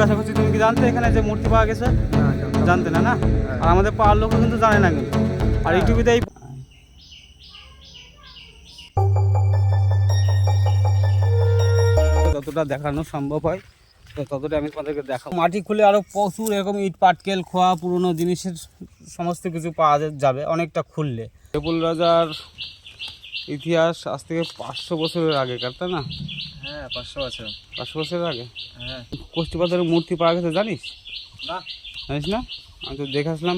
জিজ্ঞাসা করছি, তুমি কি জানতে এখানে যে মূর্তি পাওয়া গেছে? জানতে না না? আর আমাদের পাড়ার লোকও কিন্তু জানে না কিন্তু। আর ইউটিউবেতেই যতটা দেখানো সম্ভব হয় তো ততটা আমি তোমাদেরকে দেখাবো। মাটি খুলে আরও প্রচুর এরকম ইট পাটকেল খোয়া পুরনো জিনিসের সমস্ত কিছু পাওয়া যাবে অনেকটা খুললে। দেবুল রাজার ইতিহাস আজ থেকে 500 বছরের আগেকার, তাই না? হ্যাঁ, 500 বছর। 500 বছরের আগে হ্যাঁ। কষ্টি পাথরের মূর্তি পাওয়া গেছে, জানিস? না, জানিস না? আমি তো দেখে আসলাম।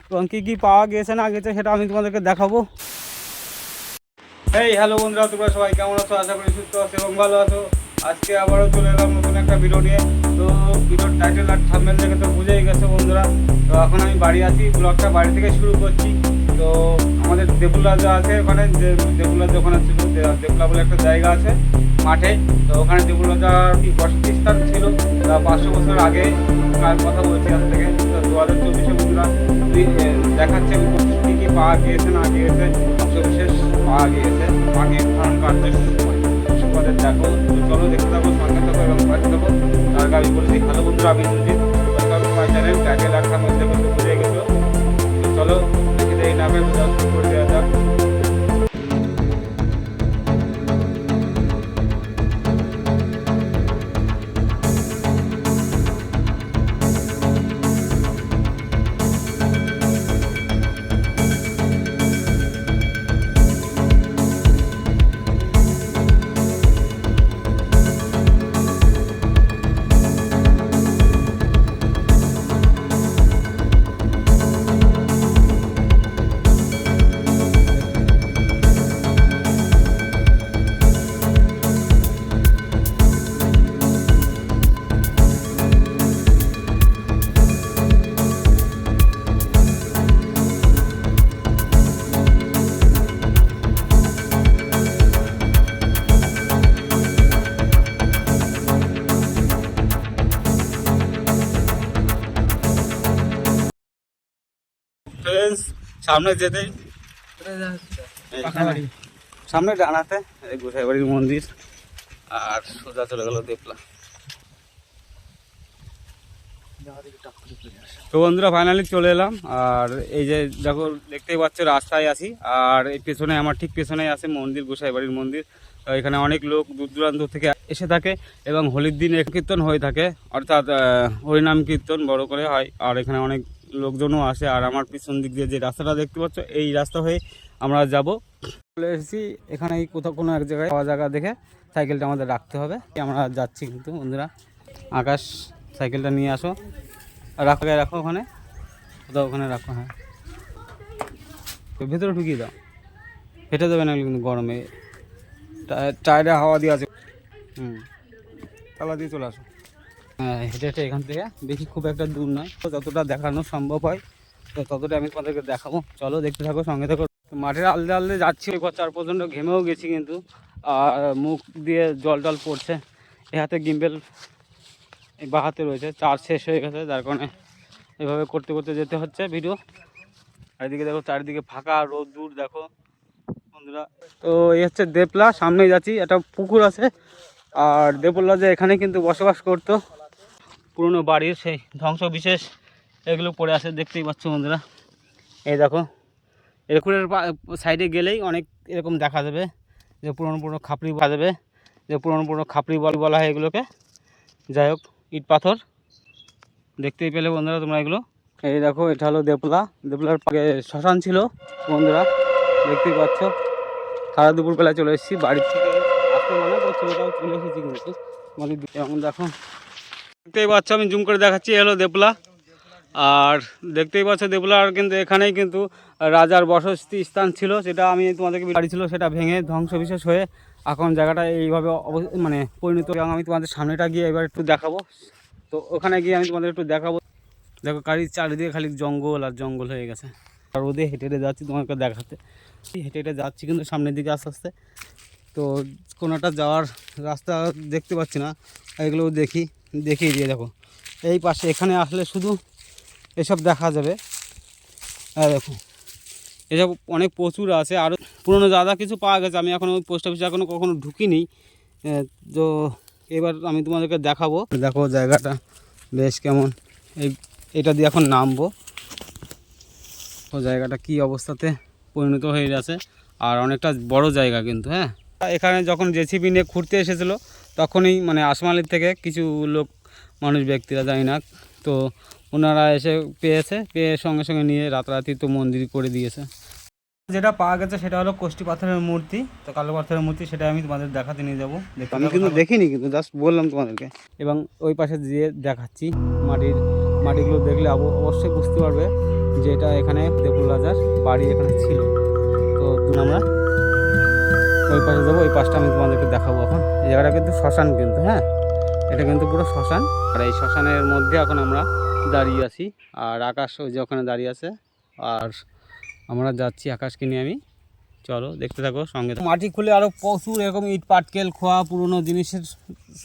এবং কী কী পাওয়া গেছে না গেছে সেটা আমি তোমাদেরকে দেখাবো। এই হ্যালো বন্ধুরা, তোমরা সবাই কেমন আছো? আশা করি সুস্থ আছো এবং ভালো আছো। আজকে আবারও চলে এলাম নতুন একটা ভিডিও নিয়ে। তো ভিডিওর টাইটেল আর থাম্বনেল দেখে তো বুঝেই গেছো বন্ধুরা। তো এখন আমি বাড়ি আছি, ব্লগটা বাড়ি থেকে শুরু করছি। তো আমাদের দেবুল রাজা আছে ওখানে, যে দেবুল রাজা ওখানে ছিল, দেবুলা বলে একটা জায়গা আছে মাঠে। তো ওখানে দেবুল রাজার বসতি স্থান ছিল 500 বছর আগে কার কথা বলছি আজ থেকে। তো 2024 বন্ধুরা দেখাচ্ছে কী কী পাওয়া গিয়েছে না গিয়েছে, বিশেষ পাওয়া গিয়েছে মাটি উত্থান কার্যের সময় দেখো। তো চলো দেখতে থাকো, সঙ্গে থাকো এবং পাশে থাকো। তার আগে আমি বলছি হ্যালো বন্ধুরা, আমি রঞ্জিত, মাই চ্যানেল টাইটেল আর মধ্যে কিন্তু বুঝে গেছো। তো চলো দেখে দেয় না শুরু করে দেওয়া যাক। সামনে যেতেই সামনে ডানাতে গোসাইবাড়ির মন্দির, আর সোজা চলে গেল দেবলা। তো বন্ধুরা ফাইনালি চলে এলাম। আর এই যে দেখো দেখতেই পাচ্ছ রাস্তায় আছি, আর এই পেছনে আমার ঠিক পেছনেই আছে মন্দির, গোসাইবাড়ির মন্দির। এখানে অনেক লোক দূর দূরান্ত থেকে এসে থাকে এবং হোলির দিন কীর্তন হয়ে থাকে, অর্থাৎ হরিনাম কীর্তন বড় করে হয়। আর এখানে অনেক লোকজনও আসে। আর আমার পিছন দিক দিয়ে যে রাস্তাটা দেখতে পাচ্ছ, এই রাস্তা হয়ে আমরা যাব। চলে এসেছি এখানে কোথাও কোনো এক জায়গায় পাওয়া জায়গা দেখে সাইকেলটা আমাদের রাখতে হবে। আমরা যাচ্ছি কিন্তু বন্ধুরা। আকাশ সাইকেলটা নিয়ে আসো, রাখো রাখো ওখানে, কোথাও ওখানে রাখো। হ্যাঁ, ভেতরে ঢুকিয়ে দাও, হেঁটে দেবে না কিন্তু গরমে, টায়ারে হাওয়া দিয়ে আছে। তালা দিয়ে চলে আসো। হ্যাঁ, হেঁটে হেঁটে এখান থেকে, বেশি খুব একটা দূর নয়, যতটা দেখানো সম্ভব হয় তো ততটা আমি তোমাদেরকে দেখাবো। চলো দেখতে থাকো, সঙ্গে থাকো। মাঠের আলদে আলদে যাচ্ছি, চার প্রচণ্ড ঘেমেও গেছি কিন্তু, আর মুখ দিয়ে জল টল পড়ছে। এ হাতে গিম্বেল, এই বা হাতে রয়েছে, চার্জ শেষ হয়ে গেছে, যার কারণে এভাবে করতে করতে যেতে হচ্ছে ভিডিও। আর এদিকে দেখো চারিদিকে ফাঁকা, রোদ দূর দেখো বন্ধুরা। তো এই হচ্ছে দেবলা, সামনেই যাচ্ছি, একটা পুকুর আছে। আর দেবুল রাজা এখানে কিন্তু বসবাস করতো। পুরনো বাড়ির সেই ধ্বংস বিশেষ এগুলো পড়ে আছে, দেখতেই পাচ্ছ বন্ধুরা। এই দেখো এই পুকুরের সাইডে গেলেই অনেক এরকম দেখা যাবে, যে পুরনো খাপড়ি পাওয়া যাবে, যে পুরনো খাপড়ি বলা হয় এগুলোকে। যাই হোক, ইট পাথর দেখতেই পেলে বন্ধুরা তোমরা এগুলো। এই দেখো এটা হলো দেবলা, দেবলার আগে শ্মশান ছিল বন্ধুরা, দেখতেই পাচ্ছ। সারা দুপুরবেলা চলে এসেছি, বাড়ির থেকে আসতে মনে করছিল, তাও চলে এসেছি কিন্তু মানে। এখন দেখো দেখতেই পাচ্ছ, আমি জুম করে দেখাচ্ছি, এলো দেবলা। আর দেখতেই পাচ্ছ দেবলার কিন্তু এখানেই কিন্তু রাজার বসতি স্থান ছিল, সেটা আমি তোমাদেরকে বাড়ি ছিল সেটা ভেঙে ধ্বংসবিশেষ হয়ে এখন জায়গাটা এইভাবে মানে পরিণত। এবং আমি তোমাদের সামনেটা গিয়ে এবার একটু দেখাবো। তো ওখানে গিয়ে আমি তোমাদের একটু দেখাবো। দেখো গাড়ির চারিদিকে খালি জঙ্গল আর জঙ্গল হয়ে গেছে। আর রোদে হেঁটে হেঁটে যাচ্ছি তোমাকে দেখাতে, হেঁটে হেঁটে যাচ্ছি কিন্তু সামনের দিকে আস্তে আস্তে। তো কোনোটা যাওয়ার রাস্তা দেখতে পাচ্ছি না, এগুলো দেখিয়ে দিয়ে দেখো এই পাশে এখানে আসলে শুধু এসব দেখা যাবে। দেখো এসব অনেক প্রচুর আছে, আরও পুরনো দাদা কিছু পাওয়া গেছে। আমি এখনও পোস্ট অফিসে কখনো ঢুকিনি। তো এবার আমি তোমাদেরকে দেখাবো। দেখো জায়গাটা বেশ কেমন। এটা দিয়ে এখন নামবো। তো জায়গাটা কি অবস্থাতে পরিণত হয়ে গেছে, আর অনেকটা বড় জায়গা কিন্তু। হ্যাঁ, এখানে যখন জেসিবি নিয়ে খুঁড়তে এসেছিলো তখনই মানে আশমালির থেকে কিছু লোক মানুষ ব্যক্তিরা জানি না, তো ওনারা এসে পেয়ে সঙ্গে সঙ্গে নিয়ে রাতারাতি তো মন্দির করে দিয়েছে। যেটা পাওয়া গেছে সেটা হলো কোষ্ঠী পাথরের মূর্তি। তো কালো পাথরের মূর্তি, সেটা আমি তোমাদের দেখাতে নিয়ে যাবো। আমি কিন্তু দেখিনি, কিন্তু জাস্ট বললাম তোমাদেরকে। এবং ওই পাশে দিয়ে দেখাচ্ছি মাটিগুলো দেখলে অবশ্যই বুঝতে পারবে যে এটা এখানে দেবুল রাজার বাড়ি এখানে ছিল। তো আমরা ওই পাশে যাবো, ওই পাশটা আমি তোমাদেরকে দেখাবো এখন। এই জায়গাটা কিন্তু শ্মশান কিন্তু। হ্যাঁ, এটা কিন্তু পুরো শ্মশান। আর এই শ্মশানের মধ্যে এখন আমরা দাঁড়িয়ে আছি, আর আকাশ ওই যে ওখানে দাঁড়িয়ে আছে, আর আমরা যাচ্ছি আকাশকে নিয়ে। আমি চলো দেখতে থাকো সঙ্গে। মাটি খুলে আরও প্রচুর এরকম ইট পাটকেল খোয়া পুরনো জিনিসের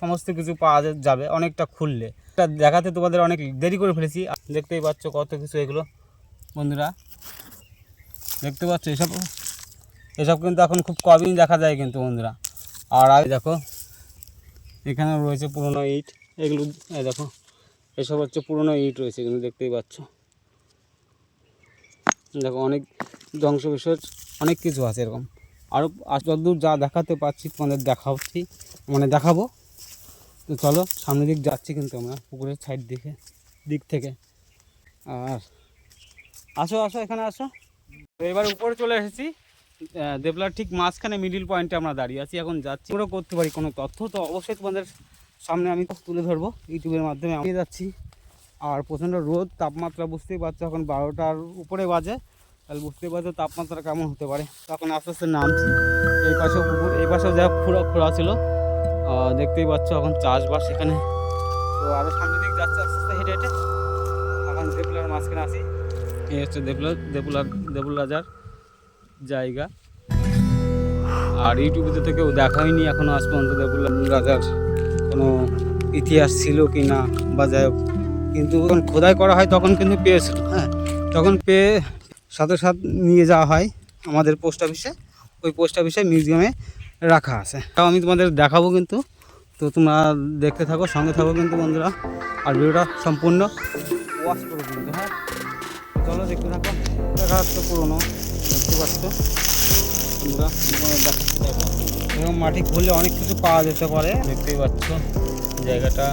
সমস্ত কিছু পাওয়া যাবে অনেকটা খুললে। এটা দেখাতে তোমাদের অনেক দেরি করে ফেলেছি। দেখতেই পাচ্ছ কত কিছু এগুলো বন্ধুরা, দেখতে পাচ্ছ। এসব কিন্তু এখন খুব কমই দেখা যায় কিন্তু বন্ধুরা। আর দেখো এখানে রয়েছে পুরনো ইট, এগুলো দেখো এসব হচ্ছে পুরনো ইট রয়েছে কিন্তু, দেখতেই পাচ্ছ। দেখো অনেক ধ্বংসবিশেষ অনেক কিছু আছে এরকম। আরও যতদূর যা দেখাতে পারছি তোমাদের দেখাবো। তো চলো সামনের দিক যাচ্ছি কিন্তু আমরা, পুকুরের সাইড দিক থেকে। আর আসো এখানে আসো। তো এবার উপরে চলে এসেছি, দেবলার ঠিক মাঝখানে মিডিল পয়েন্টে আমরা দাঁড়িয়ে আছি। এখন যাচ্ছি, পুরো করতে পারি কোনো তথ্য তো অবশ্যই তোমাদের সামনে আমি তুলে ধরবো ইউটিউবের মাধ্যমে। আমি যাচ্ছি, আর প্রচণ্ড রোদ, তাপমাত্রা বুঝতেই পারছো এখন 12টার উপরে বাজে, তাহলে বুঝতেই পারছো তাপমাত্রা কেমন হতে পারে। তখন আস্তে আস্তে নামছি। এই পাশেও পুকুর, এই পাশেও যা খোঁড়া ছিল দেখতেই পাচ্ছ। এখন চাষবাস এখানে। তো আরও সামনের দিক যাচ্ছে আস্তে আস্তে হেঁটে হেঁটে। এখন দেবুলার মাঝখানে আসি। এই হচ্ছে দেবুল রাজার জায়গা। আর ইউটিউবে তো কেউ দেখায়নি এখনও আজ পর্যন্ত দেবুল রাজার কোনো ইতিহাস ছিল কি না বা যাই হোক। কিন্তু যখন খোদাই করা হয় তখন কিন্তু পেয়েছিল। হ্যাঁ, তখন পেয়ে সাথে নিয়ে যাওয়া হয় আমাদের পোস্ট অফিসে। ওই পোস্ট অফিসে মিউজিয়ামে রাখা আছে। তাও আমি তোমাদের দেখাবো কিন্তু। তো তোমরা দেখতে থাকো, সঙ্গে থাকো কিন্তু বন্ধুরা। আর ভিডিওটা সম্পূর্ণ ওয়াচ করো কিন্তু। হ্যাঁ, চলো দেখতে থাকো। দেখা যাচ্ছে পুরোনো, দেখতে পাচ্ছ বন্ধুরা। এবং মাটি খুললে অনেক কিছু পাওয়া যেতে পারে, দেখতেই পাচ্ছ জায়গাটা।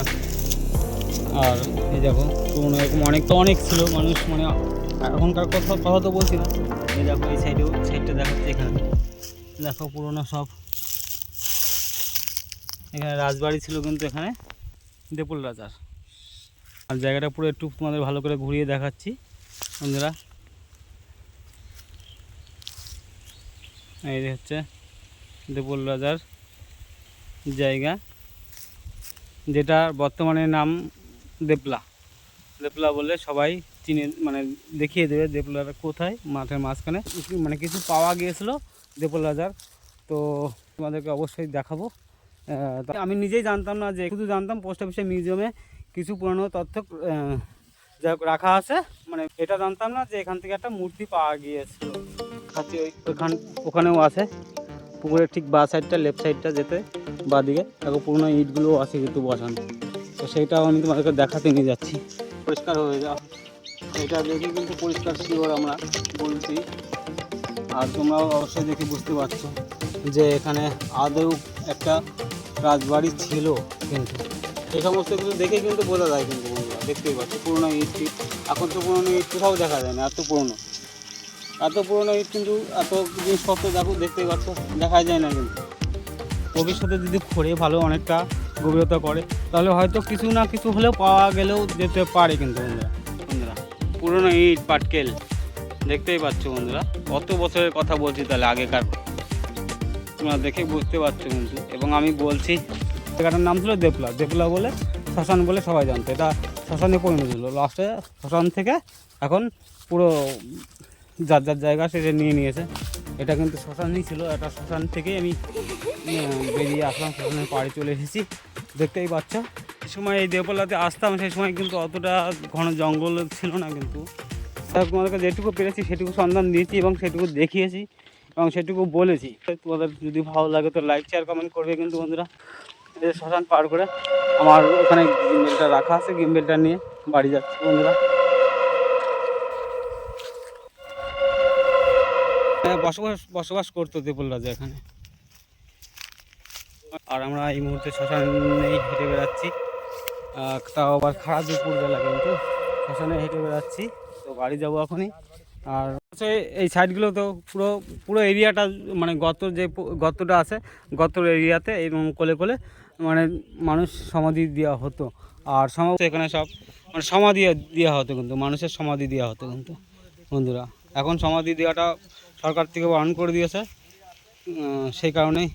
আর এই দেখো পুরোনো এরকম অনেক ছিল মানুষ, মানে এখনকার কথা তো বলছি না। এই দেখো এই সাইডটা দেখাচ্ছে, এখানে দেখো পুরোনো সব। এখানে রাজবাড়ি ছিল কিন্তু এখানে দেবুল রাজার। আর জায়গাটা পুরো একটু তোমাদের ভালো করে ঘুরিয়ে দেখাচ্ছি বন্ধুরা। এই হচ্ছে দেবুল রাজার জায়গা, যেটা বর্তমানে নাম দেবলা বলে সবাই চিনে, মানে দেখিয়ে দেবে দেবলার কোথায়। মাঠের মাঝখানে মানে কিছু পাওয়া গিয়েছিল দেবুল রাজার, তো তোমাদেরকে অবশ্যই দেখাবো। আমি নিজেই জানতাম না, যে শুধু জানতাম পোস্ট অফিসের মিউজিয়ামে কিছু পুরনো তথ্য যা রাখা আছে, মানে এটা জানতাম না যে এখান থেকে একটা মূর্তি পাওয়া গিয়েছিল। ওখানেও আছে পুকুরের ঠিক বা সাইডটা, লেফট সাইডটা যেতে বা দিকে দেখো পুরোনো ইটগুলোও আছে কিন্তু বসানো। তো সেইটাও আমি তোমাদেরকে দেখাতে নিয়ে যাচ্ছি। পরিষ্কার হয়ে যাও, এটা দেখে কিন্তু পরিষ্কার শিওর আমরা বলছি। আর তোমরাও অবশ্যই দেখে বুঝতে পারছো যে এখানে আদৌ একটা রাজবাড়ি ছিল কিন্তু। এই সমস্ত কিছু দেখে কিন্তু বোঝা যায় কিন্তু বন্ধুরা, দেখতেই পাচ্ছ পুরোনো ইট। এখন তো পুরোনো ইট কোথাও দেখা যায় না, এত পুরোনো ইট কিন্তু এত জিনিসপত্র দেখতেই পাচ্ছ দেখা যায় না। কিন্তু ভবিষ্যতে যদি খোঁড়ে ভালো অনেকটা গভীরতা করে, তাহলে হয়তো কিছু না কিছু হলেও পাওয়া গেলেও যেতে পারে কিন্তু বন্ধুরা। পুরোনো ইট পাটকেল দেখতেই পাচ্ছ বন্ধুরা, কত বছরের কথা বলছি তাহলে আগেকার, তোমরা দেখে বুঝতে পারছো কিন্তু। এবং আমি বলছি জায়গাটার নাম ছিল দেবলা বলে, শ্মশান বলে সবাই জানতো। এটা শ্মশানে পরিণত হলো লাস্টে। শ্মশান থেকে এখন পুরো যার জায়গা সেটা নিয়েছে। এটা কিন্তু শ্মশানই ছিল, এটা শ্মশান থেকেই আমি বেরিয়ে আসলাম, শ্মশানের পাড়ে চলে এসেছি। দেখতেই পাচ্ছ যে সময় এই দেবলাতে আসতাম সেই সময় কিন্তু অতটা ঘন জঙ্গল ছিল না। কিন্তু তোমাদেরকে যেটুকু পেরেছি সেটুকু সন্ধান দিয়েছি এবং সেটুকু দেখিয়েছি এবং সেটুকু বলেছি। তোমাদের যদি ভালো লাগে তো লাইক শেয়ার কমেন্ট করবে কিন্তু বন্ধুরা। এই যে শ্মশান পার করে আমার ওখানে গিম্বেলটা রাখা আছে, গিম্বেলটা নিয়ে বাড়ি যাচ্ছি বন্ধুরা। হ্যাঁ, বসবাস করতো দেবল রাজা এখানে। আর আমরা এই মুহূর্তে শ্মশানেই হেঁটে বেড়াচ্ছি, তাও আবার খারাপ দুপুর বেলা, কিন্তু শ্মশানে হেঁটে বেড়াচ্ছি। তো বাড়ি যাবো এখনই। আর হচ্ছে এই সাইডগুলো তো পুরো পুরো এরিয়াটা মানে গর্তটা আছে, গর্তর এরিয়াতে এবং কোলে কোলে মানে মানুষ সমাধি দেওয়া হতো। আর এখানে সব মানে সমাধি দেওয়া হতো, কিন্তু মানুষের সমাধি দেওয়া হতো কিন্তু বন্ধুরা। এখন সমাধি দেওয়াটা সরকার থেকে বারণ করে দিয়েছে, সেই কারণেই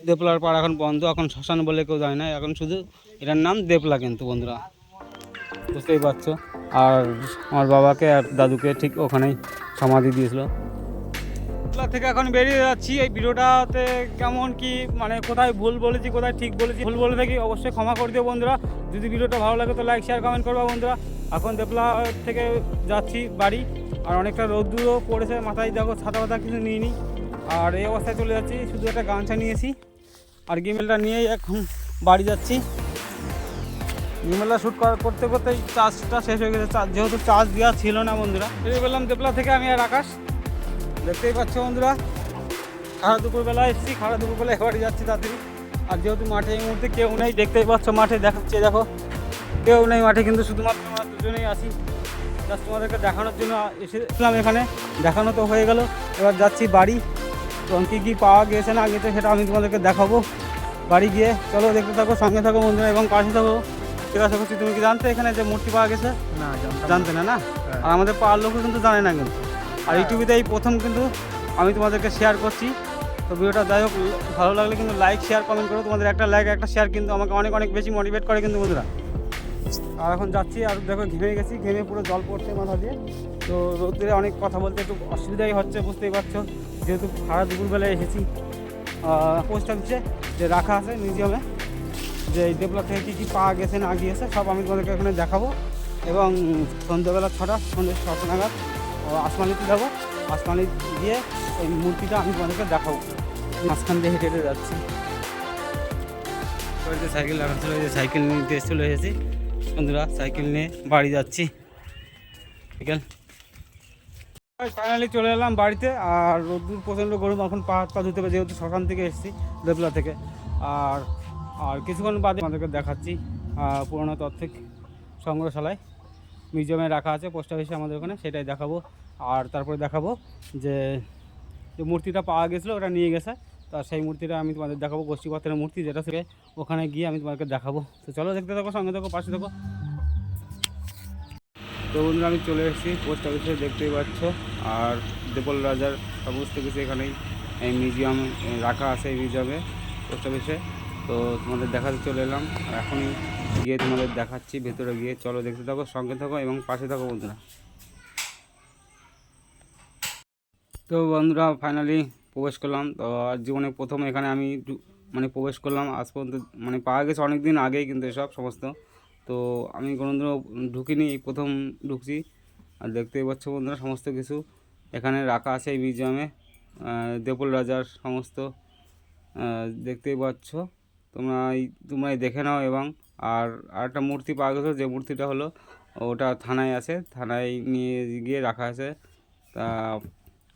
দেপলার পাড় এখন বন্ধ। এখন শ্মশান বলে কেউ যায় না, এখন শুধু এটার নাম দেপলা কিন্তু বন্ধুরা, বুঝতেই পারছো। আর আমার বাবাকে আর দাদুকে ঠিক ওখানেই সমাধি দিয়েছিল। দেপলা থেকে এখন বেরিয়ে যাচ্ছি। এই ভিডিওটাতে কেমন কি মানে কোথায় ভুল বলেছি, কোথায় ঠিক বলেছি, ভুল বলে থাকি অবশ্যই ক্ষমা করে দিও বন্ধুরা। যদি ভিডিওটা ভালো লাগে তো লাইক শেয়ার কমেন্ট করবো বন্ধুরা। এখন দেপলা থেকে যাচ্ছি বাড়ি, আর অনেকটা রোদ্দুরও পড়েছে, মাথায় দেখো ছাতা পাতা কিছু নিইনি, আর এই অবস্থায় চলে যাচ্ছি। শুধু একটা গামছা নিয়েছি আর গিমেলটা নিয়েই এখন বাড়ি যাচ্ছি। গিমেলটা শ্যুট করতে করতেই চার্জটা শেষ হয়ে গেছে, যেহেতু চার্জ দেওয়া ছিল না বন্ধুরা। বেরিয়ে বললাম দেপলা থেকে আমি আর আকাশ, দেখতেই পাচ্ছ বন্ধুরা। খারাপ দুপুরবেলা এসেছি, খারাপ দুপুরবেলা বাড়ি যাচ্ছি তাড়াতাড়ি। আর যেহেতু মাঠে এই মুহূর্তে কেউ নেই, দেখতেই পাচ্ছ মাঠে দেখাচ্ছে, দেখো কেউ নেই মাঠে, কিন্তু শুধুমাত্র আমরা দুজনেই আছি। জাস্ট তোমাদেরকে দেখানোর জন্য এসেছিলাম এখানে, দেখানো তো হয়ে গেল। এবার যাচ্ছি বাড়ি, এবং কী কী পাওয়া গিয়েছে না গেছে সেটা আমি তোমাদেরকে দেখাবো বাড়ি গিয়ে। চলো দেখতে থাকো, সঙ্গে থাকো বন্ধুরা এবং পাশে থাকো। জিজ্ঞাসা করছি, তুমি কি জানতে এখানে যে মূর্তি পাওয়া গেছে? না, জানতে না? আর আমাদের পাড়ার লোকও কিন্তু জানে না কিন্তু। আর ইউটিউবে এই প্রথম কিন্তু আমি তোমাদেরকে শেয়ার করছি। তো ভিডিওটা যাই হোক, ভালো লাগলে কিন্তু লাইক শেয়ার কমেন্ট করো। তোমাদের একটা লাইক একটা শেয়ার কিন্তু আমাকে অনেক অনেক বেশি মোটিভেট করে কিন্তু বন্ধুরা। আর এখন যাচ্ছি, আর দেখো ঘেমে গেছি, ঘেমে পুরো জল পড়ছে মাথা দিয়ে। তো রোদ্দুরে অনেক কথা বলতে একটু অসুবিধাই হচ্ছে, বুঝতেই পারছো, যেহেতু সারা দুপুরবেলায় এসেছি। পোস্ট অফিসে যে রাখা আছে মিউজিয়ামে, যে এই দেপলা থেকে কী কী পাওয়া গেছে না গিয়েছে সব আমি তোমাদেরকে এখানে দেখাবো। এবং সন্ধ্যেবেলা 6টা, সন্ধ্যে 6টা নাগাদ আসমানিতে যাবো। আসমানি গিয়ে ওই মূর্তিটা আমি তোমাদেরকে দেখাবো। মাঝখান দিয়ে হেঁটে হেঁটে যাচ্ছি। সাইকেল রাখা ছিল, ওই যে সাইকেল নিতে চলে এসেছি বন্ধুরা, সাইকেল নিয়ে বাড়ি যাচ্ছি। বিকেল ফাইনালি চলে এলাম বাড়িতে। আর রোদ্দুর প্রচণ্ড গরম, এখন পা হাত পা ধুতে হবে, যেহেতু শ্মশান থেকে এসেছি দেপলা থেকে। আর আর কিছুক্ষণ বাদে আমাদেরকে দেখাচ্ছি পুরোনো তথ্যিক সংগ্রহশালায়, মিউজিয়ামে রাখা আছে পোস্ট অফিসে আমাদের ওখানে, সেটাই দেখাবো। আর তারপরে দেখাবো যে মূর্তিটা পাওয়া গেছিলো, ওটা নিয়ে গেছে। তা সেই মূর্তিটা আমি তোমাদের দেখাবো, গোষ্ঠীপত্রের মূর্তি যেটা থেকে, ওখানে গিয়ে আমি তোমাদেরকে দেখাবো। তো চলো দেখতে থাকো, সঙ্গে থাকো, পাশে থাকো। তো বন্ধুরা আমি চলে এসেছি পোস্ট অফিসে, দেখতেই পাচ্ছ। আর দেপল রাজার সমস্ত কিছু এখানেই এই মিউজিয়াম রাখা আছে, এই মিউজিয়ামে পোস্ট অফিসে। তো তোমাদের দেখাতে চলে এলাম, আর এখনই গিয়ে তোমাদের দেখাচ্ছি ভেতরে গিয়ে। চলো দেখতে থাকো, সঙ্গে থাকো এবং পাশে থাকো বন্ধুরা। তো বন্ধুরা ফাইনালি প্রবেশ করলাম। তো আর জীবনে প্রথম এখানে আমি মানে প্রবেশ করলাম। আজ পর্যন্ত মানে পাওয়া গেছে অনেক দিন আগেই কিন্তু এসব সমস্ত। তো আমি কোনোদিনও ঢুকিনি, এই প্রথম ঢুকছি। আর দেখতেই পাচ্ছ বন্ধুরা সমস্ত কিছু এখানে রাখা আছে এই মিউজিয়ামে, দেপল রাজার সমস্ত দেখতেই পাচ্ছ। তোমরাই দেখে নাও। এবং আর একটা মূর্তি পাওয়া গেছে, যে মূর্তিটা হলো ওটা থানায় আছে, থানায় নিয়ে গিয়ে রাখা আছে। তা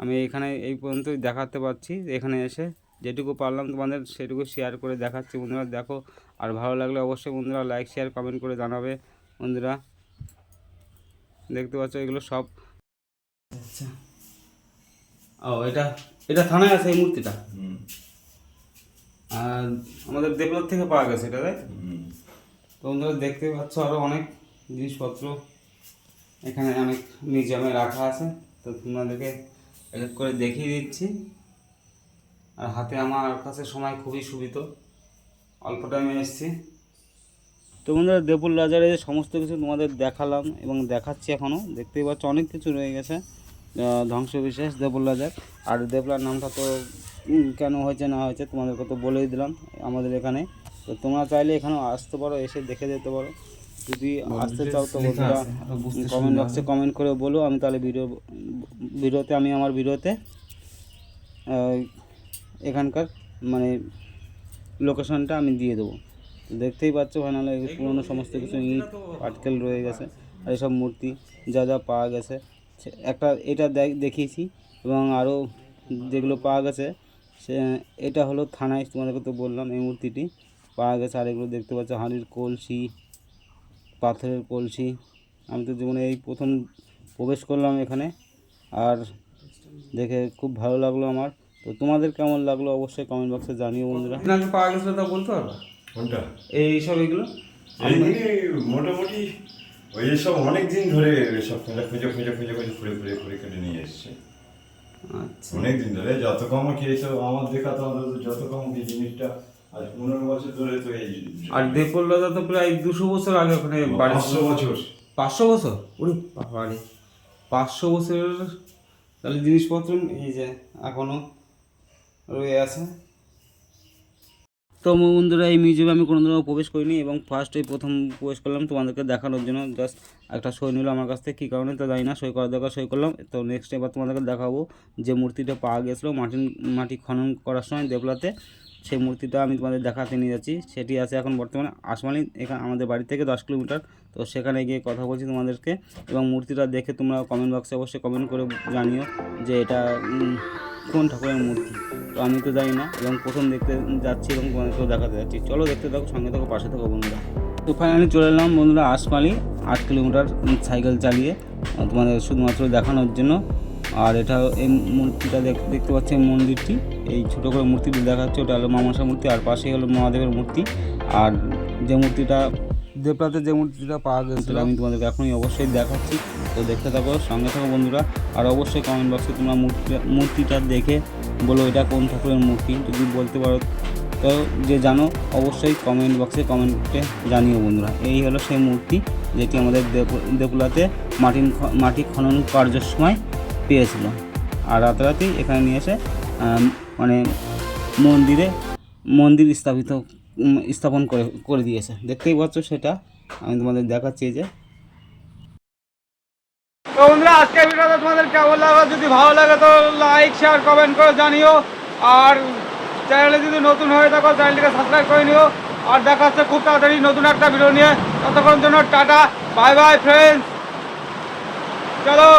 আমি এখানে এই পর্যন্তই দেখাতে পারছি, এখানে এসে যেটুকু পারলাম তোমাদের সেটুকু শেয়ার করে দেখাচ্ছি বন্ধুরা। দেখো, আর ভালো লাগলে অবশ্যই বন্ধুরা লাইক শেয়ার কমেন্ট করে জানাবে বন্ধুরা। দেখতে পাচ্ছ এগুলো সব। আচ্ছা, ও এটা এটা থানায় আছে এই মূর্তিটা। আর আমাদের দেবলার থেকে পাওয়া গেছে এটা, তাই তো বন্ধুরা দেখতে পাচ্ছ আরও অনেক জিনিসপত্র এখানে অনেক মিউজিয়ামে রাখা আছে। তো তোমাদেরকে এক এক করে দেখিয়ে দিচ্ছি। আর হাতে আমার কাছে সময় খুবই সুবিধা, অল্প টাইমে এসেছি। তো বন্ধুরা দেপুল রাজার এই সমস্ত কিছু তোমাদের দেখালাম এবং দেখাচ্ছি এখনও। দেখতেই পাচ্ছ অনেক কিছু রয়ে গেছে ধ্বংসবিশেষ দেপুল রাজার। আর দেবলার নামটা তো কেন হয়েছে না হয়েছে তোমাদেরকে তো বলেই দিলাম আমাদের এখানে। তো তোমরা চাইলে এখানেও আসতে পারো, এসে দেখে যেতে পারো। যদি আসতে চাও তো বন্ধুরা কমেন্ট বক্সে কমেন্ট করে বলো, আমি তাহলে ভিডিওতে আমি আমার ভিডিওতে এখানকার মানে লোকেশনটা আমি দিয়ে দেবো। তো দেখতেই পাচ্ছ ফাইনালে পুরনো সমস্ত কিছু ইট পাটকেল রয়ে গেছে, আর এসব মূর্তি যা যা পাওয়া গেছে একটা এটা দেখিয়েছি, এবং আরও যেগুলো পাওয়া গেছে সে এটা হলো থানায়, তোমাদেরকে তো বললাম এই মূর্তিটি পাওয়া গেছে। আর এগুলো দেখতে পাচ্ছ হাঁড়ির কলসি, পাথরের কলসি। আমি তো জীবনে এই প্রথম প্রবেশ করলাম এখানে, আর দেখে খুব ভালো লাগলো আমার। তো তোমাদের কেমন লাগলো অবশ্যই কমেন্ট বক্সে জানিও বন্ধুরা। আপনাকে পাওয়া গেছিলো তা বলতে পারবা কোনটা? এইসব এগুলো? এইগুলি মোটামুটি ওই সব অনেক দিন ধরে সব খুঁজে খুঁড়ে কেটে নিয়ে এসছে। আচ্ছা, অনেক দিন ধরে যত কম কি এইসব আমার দেখা তো অন্তত যত কম এই জিনিসটা আজ 15 বছর ধরে তো এই আর দেপল্লাদা তো প্রায় 200 বছর আগে ওখানে বাড়ি। 500 বছর। 500 বছর? ওরে বাবারে, 500 বছরের তাহলে জিনিসপত্র এই যে এখনো রয়ে আছে। তো বন্ধুরা এই মিউজিয়ামে আমি কোনোদিনও প্রবেশ করিনি, এবং ফার্স্ট এই প্রথম প্রবেশ করলাম তোমাদেরকে দেখানোর জন্য। জাস্ট একটা সই নিল আমার কাছ থেকে, কী কারণে তো জানি না, সই করার দরকার সই করলাম। তো নেক্সট এবার তোমাদেরকে দেখাবো যে মূর্তিটা পাওয়া গেছিলো মাটি খনন করার সময় দেবলাতে, সেই মূর্তিটা আমি তোমাদের দেখাতে নিয়ে যাচ্ছি। সেটি আছে এখন বর্তমানে আশমালি, এখানে আমাদের বাড়ি থেকে 10 কিলোমিটার। তো সেখানে গিয়ে কথা বলছি তোমাদেরকে, এবং মূর্তিটা দেখে তোমরা কমেন্ট বক্সে অবশ্যই কমেন্ট করে জানিও যে এটা কোন ঠাকুরের মূর্তি। তো আমি তো জানি না, এবং প্রথম দেখতে যাচ্ছি এবং তোমাদেরকেও দেখাতে যাচ্ছি। চলো দেখতে থাকো, সঙ্গে থাকো, পাশে থাকো বন্ধুরা। তো ফাইনালি চলে এলাম বন্ধুরা আশমালি, 8 কিলোমিটার সাইকেল চালিয়ে তোমাদের শুধুমাত্র দেখানোর জন্য। আর এটা এই মূর্তিটা দেখতে পাচ্ছি, মন্দিরটি এই ছোটো করে মূর্তিটি দেখাচ্ছে, ওটা হলো মামাসা মূর্তি, আর পাশেই হলো মহাদেবের মূর্তি। আর যে মূর্তিটা দেবলাতে যে মূর্তিটা পাওয়া গেছিলো আমি তোমাদেরকে এখনই অবশ্যই দেখাচ্ছি। তো দেখতে থাকো, সঙ্গে থাকো বন্ধুরা। আর অবশ্যই কমেন্ট বক্সে তোমরা মূর্তিটা দেখে বলো এটা কোন ঠাকুরের মূর্তি, যদি বলতে পারো তো যে জানো অবশ্যই কমেন্ট বক্সে কমেন্টে জানিও বন্ধুরা। এই হলো সেই মূর্তি যেটি আমাদের দেবলাতে মাটি খনন কার্যের সময় পেয়েছিল, আর রাতারাতি এখানে নিয়ে এসে মানে মন্দির স্থাপন করে দিয়েছে। দেখতেই পাচ্ছ সেটা আমি তোমাদের দেখাচ্ছি যে। তো বন্ধুরা আজকের ভিডিওটা তোমাদের কেমন লাগলো, যদি ভালো লাগে তো লাইক শেয়ার কমেন্ট করে জানিও, আর চ্যানেলে যদি নতুন হয়ে থাকো চ্যানেলটিকে সাবস্ক্রাইব করে নিও। আর দেখা হচ্ছে খুব তাড়াতাড়ি নতুন একটা ভিডিও নিয়ে, ততক্ষণ জন্য টাটা, বাই বাই ফ্রেন্ডস, চলো।